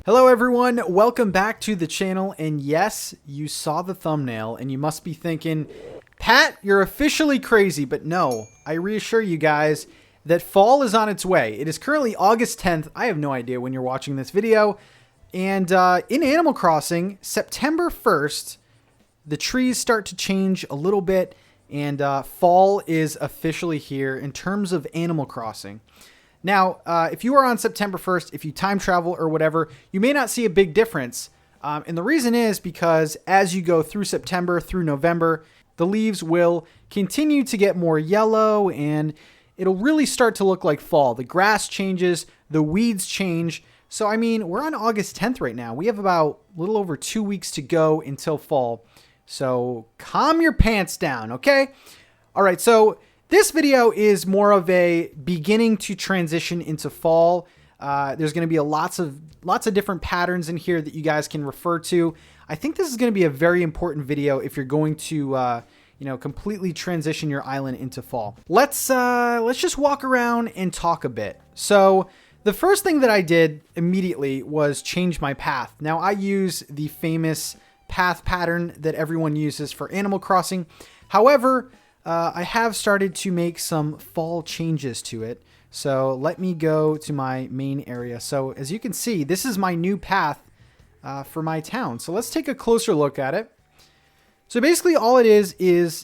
Hello everyone, welcome back to the channel, and yes, you saw the thumbnail and you must be thinking, Pat, you're officially crazy, but no, I reassure you guys that fall is on its way. It is currently August 10th, I have no idea when you're watching this video, and in Animal Crossing, September 1st, the trees start to change a little bit, and fall is officially here in terms of Animal Crossing. Now, if you are on September 1st, if you time travel or whatever, you may not see a big difference. And the reason is because as you go through September, through November, the leaves will continue to get more yellow and it'll really start to look like fall. The grass changes, the weeds change. So, I mean, we're on August 10th right now. We have about a little over 2 weeks to go until fall. So calm your pants down, okay? All right, so this video is more of a beginning to transition into fall. There's going to be lots of different patterns in here that you guys can refer to. I think this is going to be a very important video if you're going to completely transition your island into fall. Let's just walk around and talk a bit. So the first thing that I did immediately was change my path. Now I use the famous path pattern that everyone uses for Animal Crossing. However, I have started to make some fall changes to it. So let me go to my main area. So as you can see, this is my new path for my town. So let's take a closer look at it. So basically all it is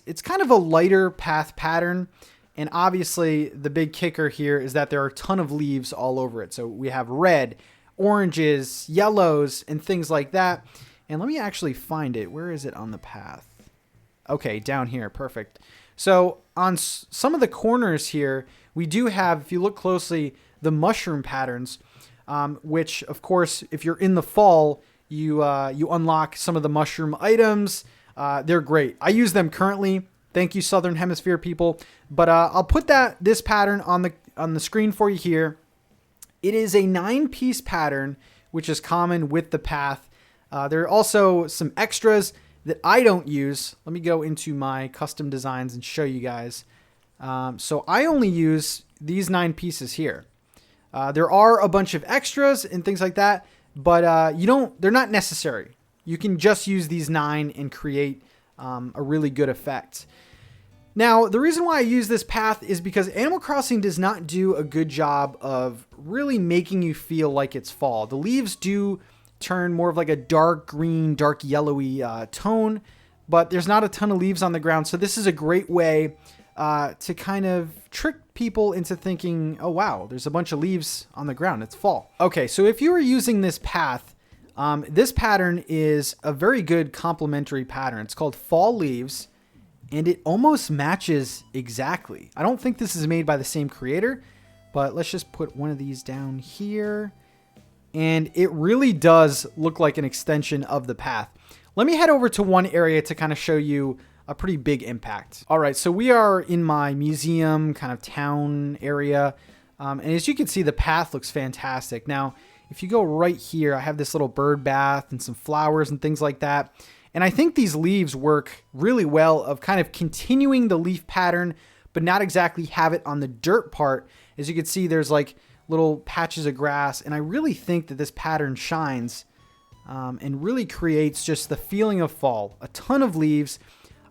it's kind of a lighter path pattern. And obviously the big kicker here is that there are a ton of leaves all over it. So we have red, oranges, yellows, and things like that. And let me actually find it. Where is it on the path? Okay, down here. Perfect. So on some of the corners here, we do have, if you look closely, the mushroom patterns, which of course, if you're in the fall, you unlock some of the mushroom items. They're great. I use them currently. Thank you, Southern Hemisphere people. But I'll put this pattern on the screen for you here. It is a 9-piece pattern, which is common with the path. There are also some extras that I don't use. Let me go into my custom designs and show you guys. So I only use these 9 pieces here. There are a bunch of extras and things like that, but they're not necessary. You can just use these 9 and create a really good effect. Now, the reason why I use this path is because Animal Crossing does not do a good job of really making you feel like it's fall. The leaves do turn more of like a dark green, dark yellowy tone, but there's not a ton of leaves on the ground. So this is a great way to kind of trick people into thinking, oh wow, there's a bunch of leaves on the ground, it's fall. Okay, so if you were using this path, this pattern is a very good complementary pattern. It's called Fall Leaves, and it almost matches exactly. I don't think this is made by the same creator, but let's just put one of these down here. And it really does look like an extension of the path. Let me head over to one area to kind of show you a pretty big impact. All right, so we are in my museum kind of town area. And as you can see, the path looks fantastic. Now, if you go right here, I have this little bird bath and some flowers and things like that. And I think these leaves work really well of kind of continuing the leaf pattern, but not exactly have it on the dirt part. As you can see, there's like little patches of grass, and I really think that this pattern shines and really creates just the feeling of fall. A ton of leaves.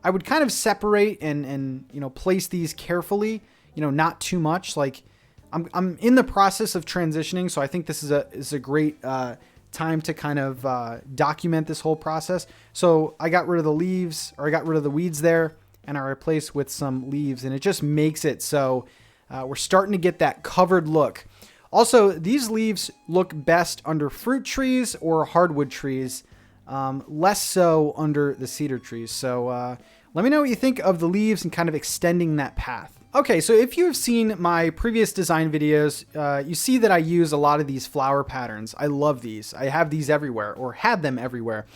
I would kind of separate and place these carefully, not too much. Like I'm in the process of transitioning, so I think this is a great time to kind of document this whole process. So I got rid of the leaves, or I got rid of the weeds there, and I replaced with some leaves, and it just makes it so we're starting to get that covered look. Also, these leaves look best under fruit trees or hardwood trees, less so under the cedar trees. So let me know what you think of the leaves and kind of extending that path. Okay, so if you've seen my previous design videos, you see that I use a lot of these flower patterns. I love these. I have these everywhere, or had them everywhere.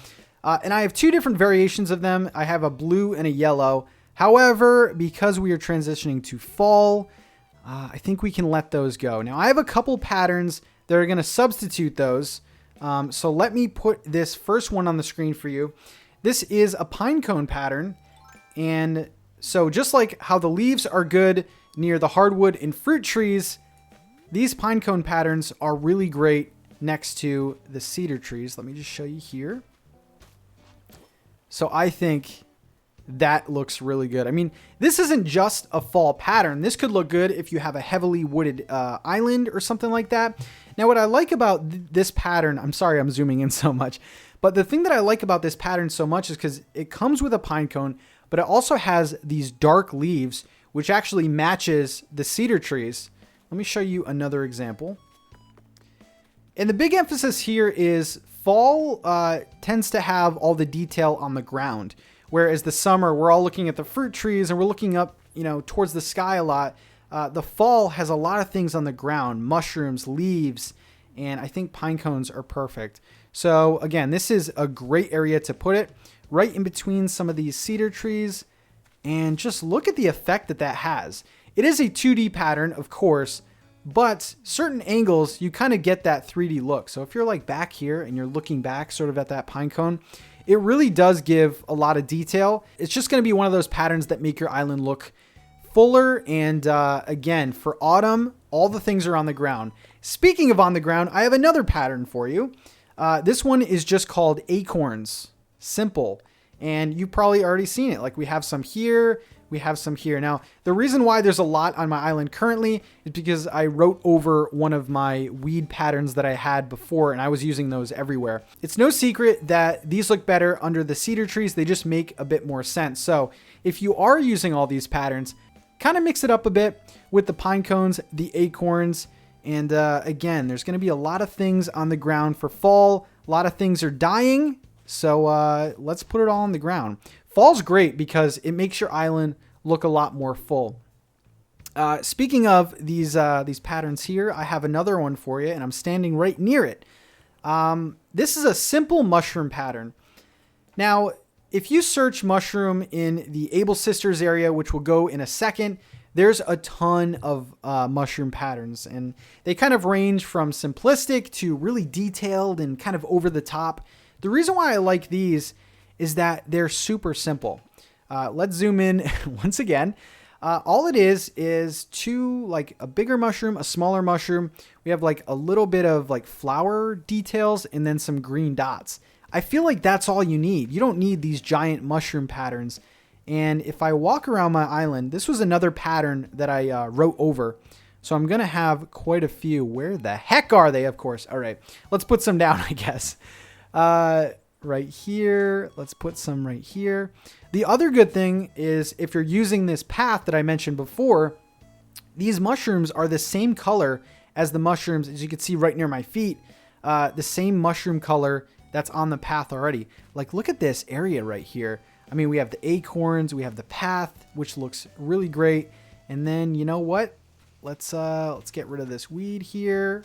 And I have 2 different variations of them. I have a blue and a yellow. However, because we are transitioning to fall, I think we can let those go. Now, I have a couple patterns that are going to substitute those. So let me put this first one on the screen for you. This is a pine cone pattern. And so just like how the leaves are good near the hardwood and fruit trees, these pine cone patterns are really great next to the cedar trees. Let me just show you here. So I think that looks really good. I mean, this isn't just a fall pattern. This could look good if you have a heavily wooded island or something like that. Now, what I like about this pattern, I'm sorry I'm zooming in so much, but the thing that I like about this pattern so much is because it comes with a pine cone, but it also has these dark leaves, which actually matches the cedar trees. Let me show you another example. And the big emphasis here is fall tends to have all the detail on the ground. Whereas the summer, we're all looking at the fruit trees and we're looking up, you know, towards the sky a lot. The fall has a lot of things on the ground, mushrooms, leaves, and I think pine cones are perfect. So again, this is a great area to put it right in between some of these cedar trees. And just look at the effect that that has. It is a 2D pattern, of course, but certain angles, you kind of get that 3D look. So if you're like back here and you're looking back sort of at that pine cone, it really does give a lot of detail. It's just going to be one of those patterns that make your island look fuller. And again, for autumn, all the things are on the ground. Speaking of on the ground, I have another pattern for you. This one is just called acorns. Simple. And you've probably already seen it. Like we have some here, we have some here. Now, the reason why there's a lot on my island currently is because I wrote over one of my weed patterns that I had before, and I was using those everywhere. It's no secret that these look better under the cedar trees. They just make a bit more sense. So if you are using all these patterns, kind of mix it up a bit with the pine cones, the acorns, and again, there's going to be a lot of things on the ground for fall. A lot of things are dying. So let's put it all on the ground. Fall's great because it makes your island look a lot more full. Speaking of these patterns here, I have another one for you, and I'm standing right near it. This is a simple mushroom pattern. Now, if you search mushroom in the Able Sisters area, which we'll go in a second, there's a ton of mushroom patterns, and they kind of range from simplistic to really detailed and kind of over the top. The reason why I like these is that they're super simple. Let's zoom in once again. All it is two, like a bigger mushroom, a smaller mushroom. We have like a little bit of like flower details and then some green dots. I feel like that's all you need. You don't need these giant mushroom patterns. And if I walk around my island, this was another pattern that I wrote over. So I'm going to have quite a few. Where the heck are they? Of course. All right, let's put some down, I guess. Right here. Let's put some right here. The other good thing is if you're using this path that I mentioned before, these mushrooms are the same color as the mushrooms, as you can see right near my feet, the same mushroom color that's on the path already. Like, look at this area right here. I mean, we have the acorns, we have the path, which looks really great. And then, you know what? Let's get rid of this weed here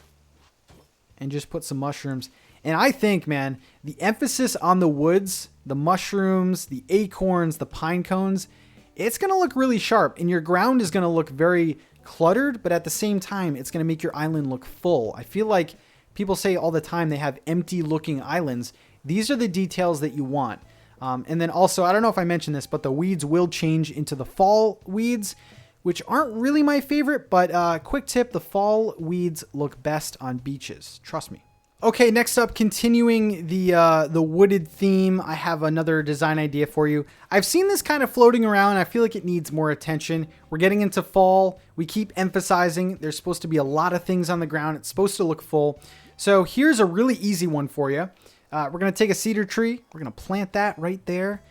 and just put some mushrooms. And I think, man, the emphasis on the woods, the mushrooms, the acorns, the pine cones, it's going to look really sharp. And your ground is going to look very cluttered, but at the same time, it's going to make your island look full. I feel like people say all the time they have empty looking islands. These are the details that you want. And then also, I don't know if I mentioned this, but the weeds will change into the fall weeds, which aren't really my favorite, but quick tip, the fall weeds look best on beaches. Trust me. Okay, next up, continuing the wooded theme, I have another design idea for you. I've seen this kind of floating around. I feel like it needs more attention. We're getting into fall. We keep emphasizing there's supposed to be a lot of things on the ground. It's supposed to look full. So here's a really easy one for you. We're going to take a cedar tree. We're going to plant that right there.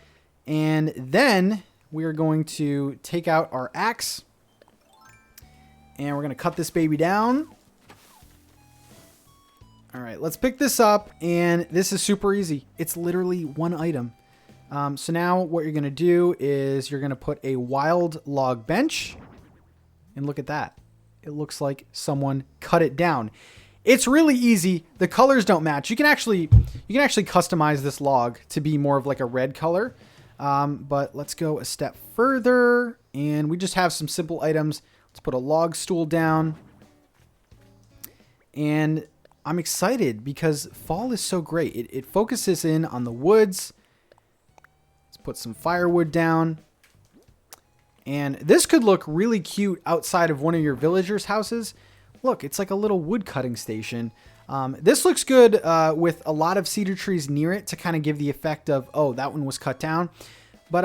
And then we are going to take out our axe. And we're going to cut this baby down. All right, let's pick this up, and this is super easy. It's literally one item. So now what you're going to do is you're going to put a wild log bench, and look at that. It looks like someone cut it down. It's really easy. The colors don't match. You can actually customize this log to be more of like a red color. But let's go a step further, and we just have some simple items. Let's put a log stool down, and I'm excited because fall is so great. It focuses in on the woods. Let's put some firewood down. And this could look really cute outside of one of your villagers' houses. Look, it's like a little wood cutting station. This looks good with a lot of cedar trees near it to kind of give the effect of, oh, that one was cut down. But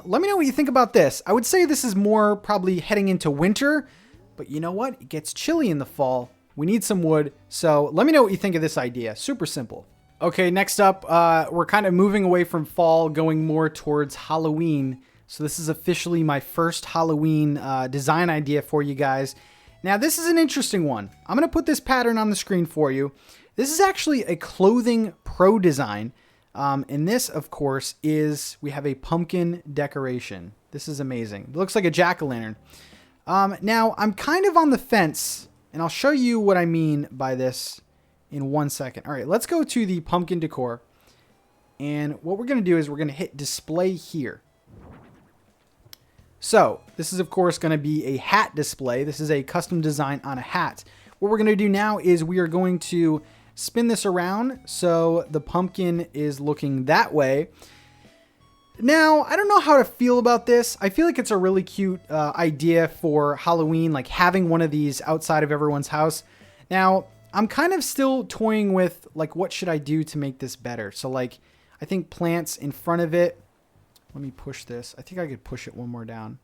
let me know what you think about this. I would say this is more probably heading into winter, but you know what? It gets chilly in the fall. We need some wood. So let me know what you think of this idea. Super simple. Okay, next up, we're kind of moving away from fall, going more towards Halloween. So this is officially my first Halloween design idea for you guys. Now, this is an interesting one. I'm going to put this pattern on the screen for you. This is actually a clothing pro design. And this, of course, is, we have a pumpkin decoration. This is amazing. It looks like a jack-o'-lantern. Now, I'm kind of on the fence, and I'll show you what I mean by this in 1 second. All right, let's go to the pumpkin decor. And what we're going to do is we're going to hit display here. So this is, of course, going to be a hat display. This is a custom design on a hat. What we're going to do now is we are going to spin this around so the pumpkin is looking that way. Now, I don't know how to feel about this. I feel like it's a really cute idea for Halloween, like having one of these outside of everyone's house. Now, I'm kind of still toying with, like, what should I do to make this better? So, like, I think plants in front of it. Let me push this. I think I could push it one more down.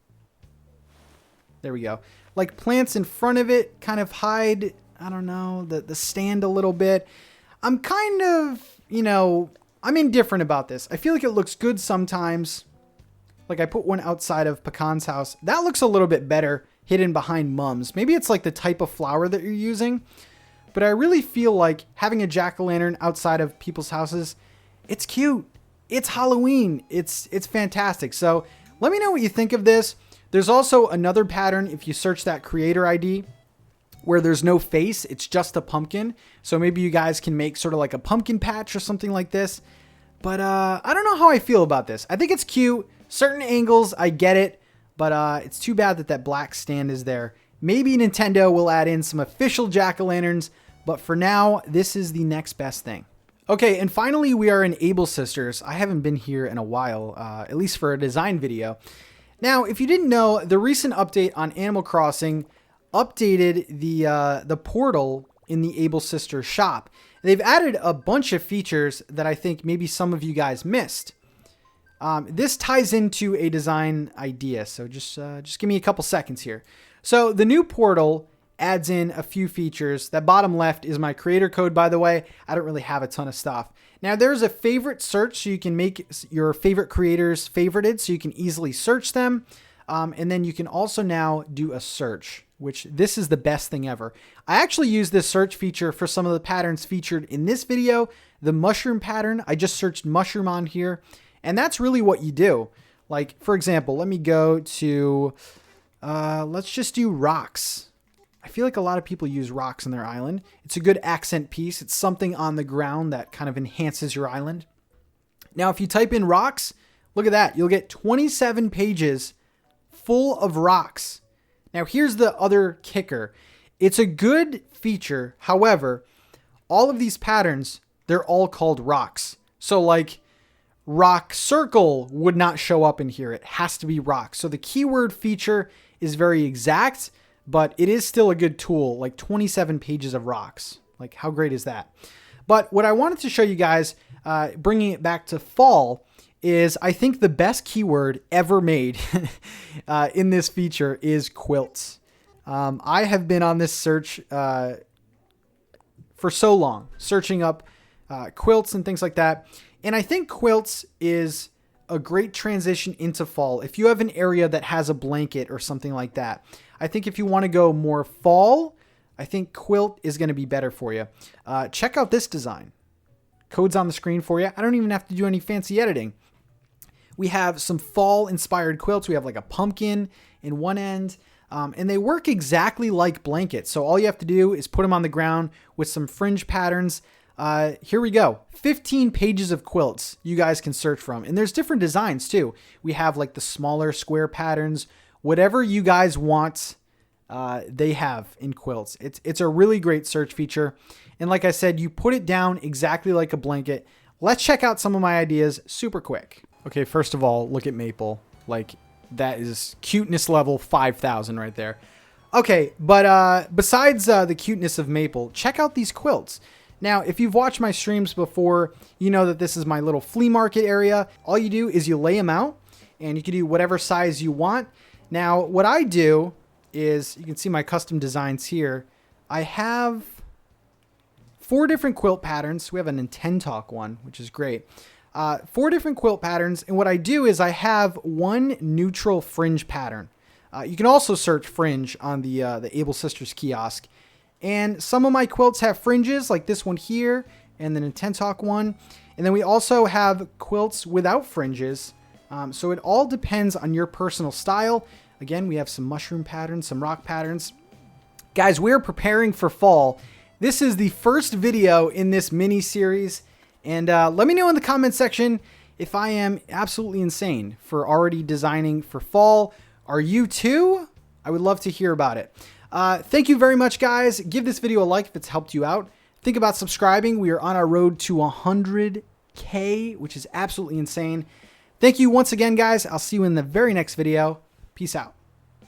There we go. Like plants in front of it kind of hide, I don't know, the stand a little bit. I'm kind of, you know, I'm indifferent about this. I feel like it looks good sometimes. Like I put one outside of Pecan's house. That looks a little bit better hidden behind Mum's. Maybe it's like the type of flower that you're using. But I really feel like having a jack-o'-lantern outside of people's houses, it's cute. It's Halloween. It's fantastic. So let me know what you think of this. There's also another pattern if you search that creator ID where there's no face. It's just a pumpkin. So maybe you guys can make sort of like a pumpkin patch or something like this. But I don't know how I feel about this. I think it's cute. Certain angles, I get it. But it's too bad that that black stand is there. Maybe Nintendo will add in some official jack-o'-lanterns. But for now, this is the next best thing. Okay, and finally, we are in Able Sisters. I haven't been here in a while, at least for a design video. Now, if you didn't know, the recent update on Animal Crossing updated the portal in the Able Sisters shop. They've added a bunch of features that I think maybe some of you guys missed. This ties into a design idea, so just give me a couple seconds here. So the new portal adds in a few features. That bottom left is my creator code, by the way. I don't really have a ton of stuff. Now there's a favorite search, so you can make your favorite creators favorited, so you can easily search them. And then you can also now do a search, which this is the best thing ever. I actually use this search feature for some of the patterns featured in this video. The mushroom pattern, I just searched mushroom on here. And that's really what you do. Like, for example, let me go to, let's just do rocks. I feel like a lot of people use rocks on their island. It's a good accent piece. It's something on the ground that kind of enhances your island. Now, if you type in rocks, look at that. You'll get 27 pages full of rocks. Now, here's the other kicker. It's a good feature. However, all of these patterns, they're all called rocks. So like rock circle would not show up in here. It has to be rock. So the keyword feature is very exact, but it is still a good tool, like 27 pages of rocks. Like how great is that? But what I wanted to show you guys, bringing it back to fall, is I think the best keyword ever made in this feature is quilts. I have been on this search for so long, searching up quilts and things like that. And I think quilts is a great transition into fall. If you have an area that has a blanket or something like that, I think if you want to go more fall, I think quilt is going to be better for you. Check out this design. Code's on the screen for you. I don't even have to do any fancy editing. We have some fall inspired quilts. We have like a pumpkin in one end, and they work exactly like blankets. So all you have to do is put them on the ground with some fringe patterns. Here we go. 15 pages of quilts you guys can search from. And there's different designs too. We have like the smaller square patterns, whatever you guys want, they have in quilts. It's a really great search feature. And like I said, you put it down exactly like a blanket. Let's check out some of my ideas super quick. Okay, first of all, look at Maple. Like that is cuteness level 5,000 right there. Okay, but besides the cuteness of Maple, check out these quilts. Now, if you've watched my streams before, you know that this is my little flea market area. All you do is you lay them out, and you can do whatever size you want. Now, what I do is, you can see my custom designs here. I have 4 different quilt patterns. We have a NintenTalk one, which is great. 4 different quilt patterns, and what I do is I have 1 neutral fringe pattern. You can also search fringe on the Able Sisters kiosk. And some of my quilts have fringes, like this one here, and the NintenTalk one. And then we also have quilts without fringes. So it all depends on your personal style. Again, we have some mushroom patterns, some rock patterns. Guys, we're preparing for fall. This is the first video in this mini series. And let me know in the comment section if I am absolutely insane for already designing for fall. Are you too? I would love to hear about it. Thank you very much, guys. Give this video a like if it's helped you out. Think about subscribing. We are on our road to 100K, which is absolutely insane. Thank you once again, guys. I'll see you in the very next video. Peace out.